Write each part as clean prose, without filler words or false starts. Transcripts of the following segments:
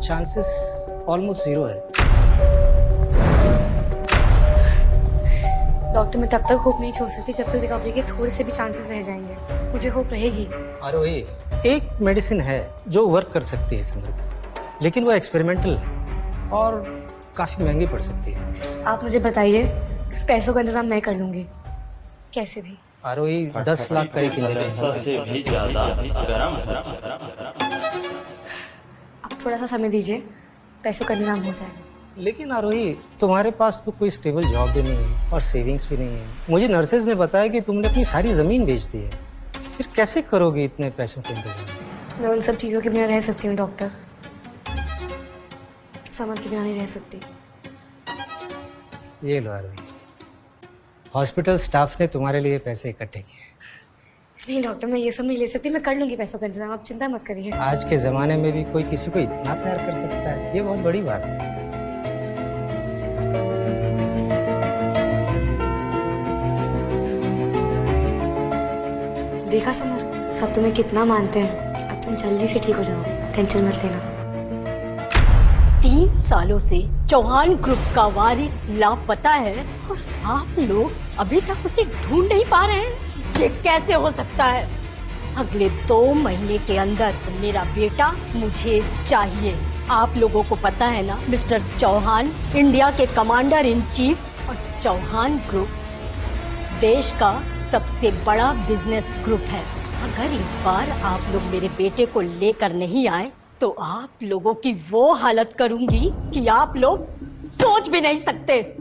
Chances almost 0 है। Doctor, मैं तब तक होप नहीं छोड़ सकती जब तक रिकवरी के थोड़े से भी चांसेस रह जाएंगे। मुझे होप रहेगी। आरोही, एक मेडिसिन है जो वर्क कर सकती है समर, लेकिन वो एक्सपेरिमेंटल और काफी महंगी पड़ सकती है। आप मुझे बताइए, पैसों का इंतजाम मैं कर लूंगी, कैसे भी। आरोही, 10 लाख का एक इंजेक्शन से भी ज्यादा गरम है। आप थोड़ा सा समय दीजिए, पैसों का इंतजाम हो जाएगा। लेकिन आरोही, तुम्हारे पास तो कोई स्टेबल जॉब भी नहीं है और सेविंग्स भी नहीं है। मुझे नर्सेज ने बताया कि तुमने अपनी सारी जमीन बेच दी है। फिर कैसे करोगे इतने पैसों के इंतजाम? मैं उन सब चीज़ों के बिना रह सकती हूँ डॉक्टर, समर के बिना नहीं रह सकती। ये लो आरोही, हॉस्पिटल स्टाफ ने तुम्हारे लिए पैसे इकट्ठे किए। नहीं डॉक्टर, मैं ये सब नहीं ले सकती, मैं कर लूंगी पैसों का इंतजाम, आप चिंता मत करिए। आज के ज़माने में भी कोई किसी को इतना प्यार कर सकता है, ये बहुत बड़ी बात है। देखा समर, सब तुम्हें कितना मानते हैं। अब तुम जल्दी से ठीक हो जाओगे, टेंशन मत लेना। 3 सालों से चौहान ग्रुप का वारिस लापता है और आप लोग अभी तक उसे ढूंढ नहीं पा रहे हैं। ये कैसे हो सकता है? अगले 2 महीने के अंदर मेरा बेटा मुझे चाहिए। आप लोगों को पता है ना, मिस्टर चौहान इंडिया के कमांडर इन चीफ और चौहान ग्रुप देश का सबसे बड़ा बिजनेस ग्रुप है। अगर इस बार आप लोग मेरे बेटे को लेकर नहीं आए तो आप लोगों की वो हालत करूंगी कि आप लोग सोच भी नहीं सकते।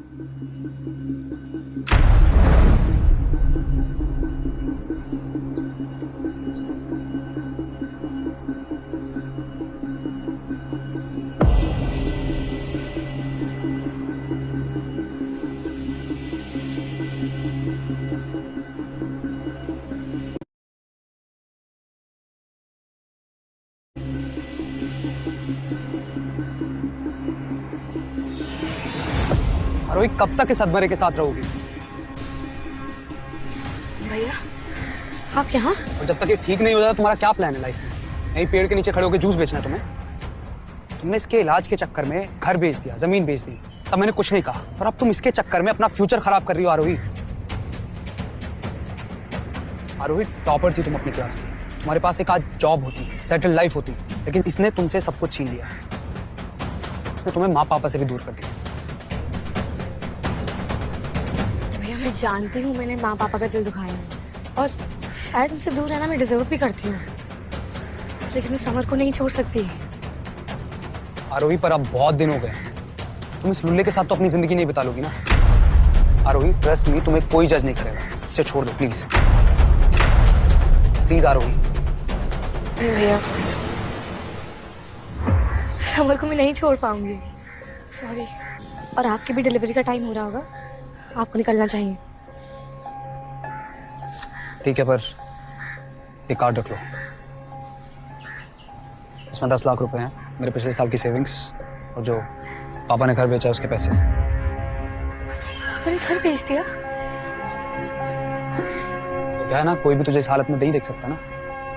आरोही, कब तक इस अधमरे के साथ रहोगी? भैया आप यहाँ? और जब तक ये ठीक नहीं हो जाता तुम्हारा क्या प्लान है लाइफ में? यहीं पेड़ के नीचे खड़े होकर जूस बेचना है तुम्हें? तुमने इसके इलाज के चक्कर में घर बेच दिया, जमीन बेच दी, तब मैंने कुछ नहीं कहा, और अब तुम इसके चक्कर में अपना फ्यूचर खराब कर रही हो। आरोही, आरोही टॉपर थी तुम अपनी क्लास की, तुम्हारे पास एक आज जॉब होती, सेटल लाइफ होती, लेकिन इसने तुमसे सब कुछ छीन लिया। इसने तुम्हें माँ पापा से भी दूर कर दिया। भैया मैं जानती हूँ मैंने माँ पापा का दिल दुखाया है, और शायद उनसे दूर रहना मैं डिजर्व भी करती हूँ, लेकिन मैं समर को नहीं छोड़ सकती। आरोही, पर अब बहुत दिन हो गए, तुम इस लुल्ले के साथ तो अपनी जिंदगी नहीं बिता लोगी ना। आरोही, ट्रस्ट मी, तुम्हें कोई जज नहीं करेगा, इसे छोड़ दो प्लीज। प्लीज आरोही। नहीं भैया, समर को मैं नहीं छोड़ पाऊंगी, सॉरी। और आपकी भी डिलीवरी का टाइम हो रहा होगा, आपको निकलना चाहिए। ठीक है, पर एक कार्ड रख लो, इसमें 10 लाख रुपए हैं, मेरे पिछले साल की सेविंग्स, और जो पापा ने घर बेचा उसके पैसे। मैंने घर भेज दिया? तो क्या है ना, कोई भी तुझे इस हालत में नहीं देख सकता ना,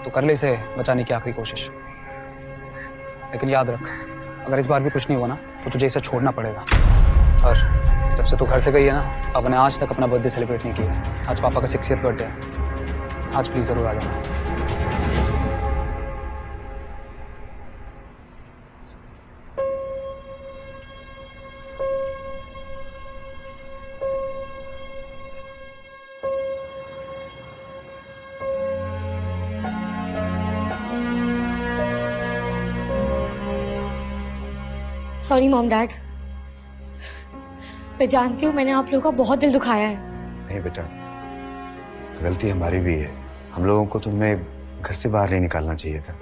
तो कर ले इसे बचाने की आखिरी कोशिश। लेकिन याद रख, अगर इस बार भी कुछ नहीं हुआ ना तो तुझे इसे छोड़ना पड़ेगा। और जब से तू घर से गई है ना, पापा ने आज तक अपना बर्थडे सेलिब्रेट नहीं किया। आज पापा का 60th बर्थडे है, आज प्लीज जरूर आ जाना। सॉरी मॉम डैड, मैं जानती हूँ मैंने आप लोगों का बहुत दिल दुखाया है। नहीं बेटा, गलती हमारी भी है। हम लोगों को तुम्हें घर से बाहर नहीं निकालना चाहिए था।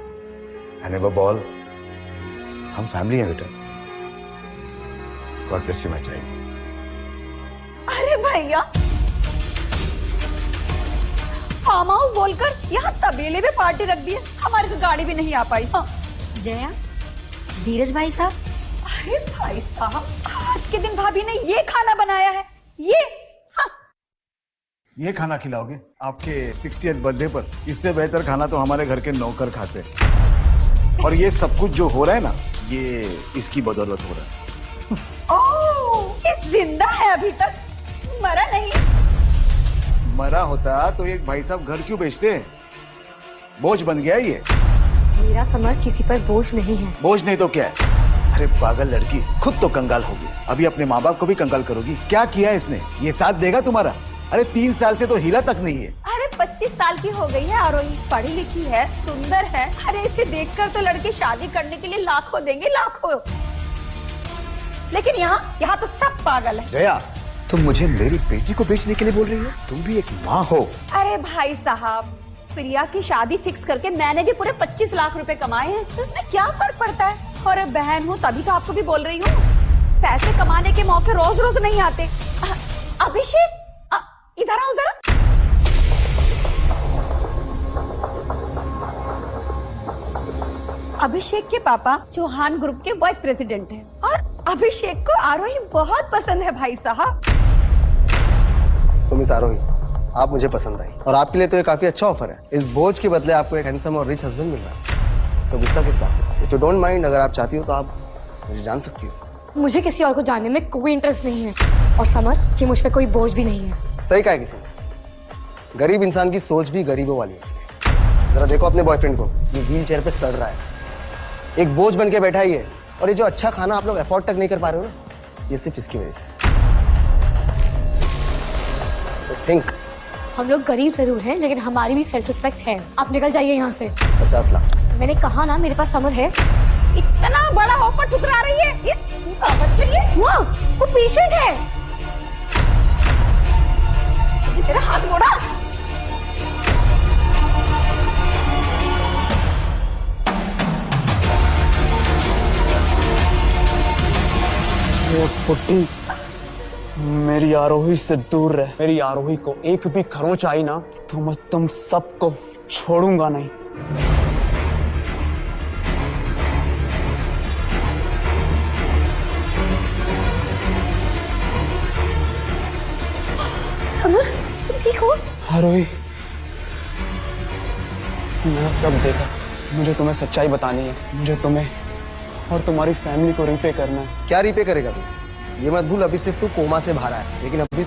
एंड अबव ऑल, हम फैमिली हैं बेटा। God bless you my child. अरे भैया, फार्म हाउस बोलकर यहाँ तबेले में पार्टी रख दी है। हमारी तो गाड़ी भी नहीं आ पाई। जया, धीरज भाई साहब। अरे भाई साहब, आज के दिन भाभी ने ये खाना बनाया है। ये ये खाना खिलाओगे आपके 60th बर्थडे पर? इससे बेहतर खाना तो हमारे घर के नौकर खाते। और ये सब कुछ जो हो रहा है ना, ये इसकी बदौलत हो रहा है। ओह, ये जिंदा है अभी तक, मरा नहीं। मरा होता तो एक भाई साहब घर क्यों बेचते? बोझ बन गया है ये। मेरा समर किसी पर बोझ नहीं है। बोझ नहीं तो क्या है? अरे पागल लड़की, खुद तो कंगाल होगी, अभी अपने माँ बाप को भी कंगाल करोगी। क्या किया इसने? ये साथ देगा तुम्हारा? अरे 3 साल से तो हिला तक नहीं है। अरे 25 साल की हो गई है आरोही, पढ़ी लिखी है, सुंदर है। अरे इसे देखकर तो लड़के शादी करने के लिए लाखों देंगे, लाखों। लेकिन यहाँ तो सब पागल है। जया, तुम मुझे मेरी बेटी को बेचने के लिए बोल रही हो? तुम भी एक माँ हो। अरे भाई साहब, प्रिया की शादी फिक्स करके मैंने भी पूरे 25 लाख रुपए कमाए हैं, तो उसमें क्या फर्क पड़ता है? और बहन हूँ तभी तो आपको भी बोल रही हूँ, पैसे कमाने के मौके रोज रोज नहीं आते। अभिषेक, इधर आओ जरा। अभिषेक के पापा चौहान ग्रुप के वाइस प्रेसिडेंट हैं और अभिषेक को आरोही बहुत पसंद है भाई साहब। सो मिस आरोही, आप मुझे पसंद आई और आपके लिए तो ये काफी अच्छा ऑफर है। इस बोझ के बदले आपको एक हैंडसम और रिच हस्बैंड मिल रहा है, तो गुस्सा किस बात का? इफ यू डोंट माइंड, अगर आप चाहती हो तो आप मुझे जान सकती हो। मुझे किसी और को जानने में कोई इंटरेस्ट नहीं है, और समर कि मुझ पे कोई बोझ भी नहीं है। सही कहा किसी ने, गरीब इंसान की सोच भी गरीबों वाली होती है। जरा देखो अपने बॉयफ्रेंड को, ये व्हील चेयर पे सड़ रहा है, एक बोझ बन के बैठा ही है। और ये जो अच्छा खाना आप लोग अफोर्ड तक नहीं कर पा रहे हो ना, ये सिर्फ इसकी वजह से। तो थिंक। हम लोग गरीब जरूर हैं, लेकिन हमारी भी सेल्फ रिस्पेक्ट है। आप निकल जाइए यहाँ से। 50 लाख। मैंने कहा ना, मेरे पास समर है। इतना बड़ा ऑफर ठुकरा रही है इस पागल के लिए। वो पेशेंट है। तेरा हाथ मोड़ा। वो पुट्टी मेरी आरोही से दूर रहे। मेरी आरोही को एक भी खरोंच आई ना तो मैं तुम सबको छोड़ूंगा नहीं। समर, तुम ठीक हो? आरोही, मैंने सब देखा। मुझे तुम्हें सच्चाई बतानी है। मुझे तुम्हें और तुम्हारी फैमिली को रिपे करना है। क्या रिपे करेगा तू? ये मत भूल, अभी सिर्फ तू कोमा से बाहर आया, लेकिन अभी